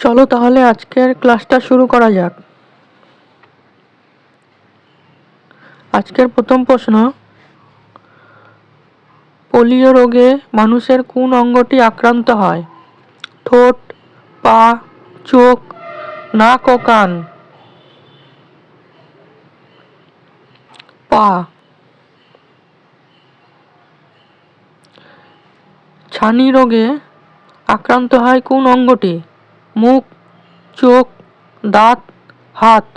চলো তাহলে আজকের ক্লাসটা শুরু করা যাক। আজকের প্রথম প্রশ্ন, পোলিও রোগে মানুষের কোন অঙ্গটি আক্রান্ত হয়? ঠোঁট, পা, চোখ, নাক ও কান? পা। ছানি রোগে আক্রান্ত হয় কোন অঙ্গটি? মুখ, চোখ, দাঁত, হাত?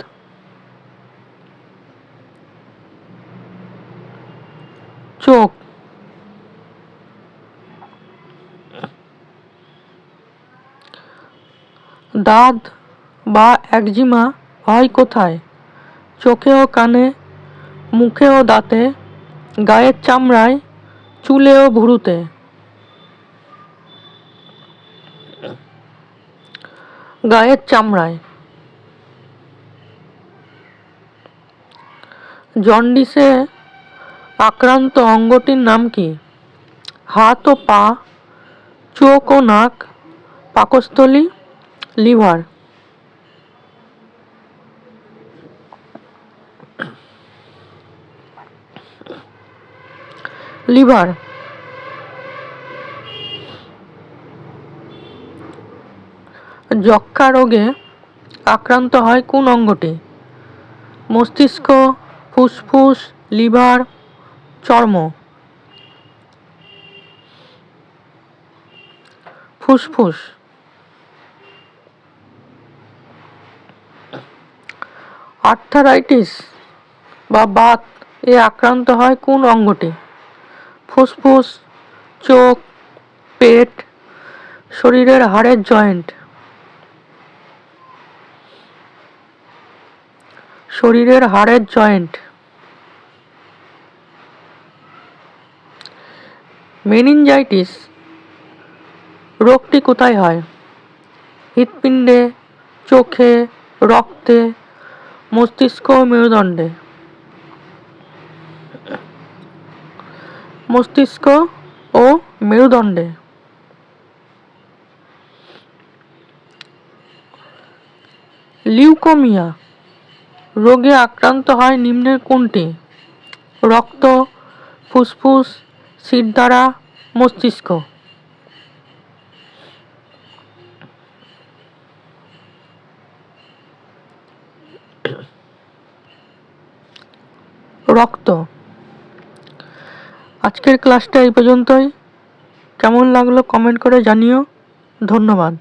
চোখ। দাঁত বা একজিমা হয় কোথায়? চোখে ও কানে, মুখে ও দাঁতে, গায়ের চামড়ায়, চুলে ও ভুরুতে? গায়ের চামড়ায়। জন্ডিসে আক্রান্ত অঙ্গটির নাম কি? হাত ও পা, চোখ ও নাক, পাকস্থলী, লিভার? লিভার। যক্ষ্মা রোগে আক্রান্ত হয় কোন অঙ্গটি? মস্তিষ্ক, ফুসফুস, লিভার, চর্ম? ফুসফুস। আর্থারাইটিস বা বাত এ আক্রান্ত হয় কোন অঙ্গটি? ফুসফুস, চোখ, পেট, শরীরের হাড়ের জয়েন্ট? শরীরের হাড়ের জয়েন্ট। মেনিনজাইটিস রোগটি কোথায় হয়? হৃৎপিণ্ডে, চোখে, রক্তে, মস্তিষ্ক ও মেরুদণ্ডে? মস্তিষ্ক ও মেরুদণ্ডে। লিউকোমিয়া রোগে আক্রান্ত হয় নিম্নের কোনটি? রক্ত, ফুসফুস, শিরদাঁড়া, মস্তিষ্ক? রক্ত। আজকের ক্লাসটা এই পর্যন্তই। কেমন লাগলো কমেন্ট করে জানিও। ধন্যবাদ।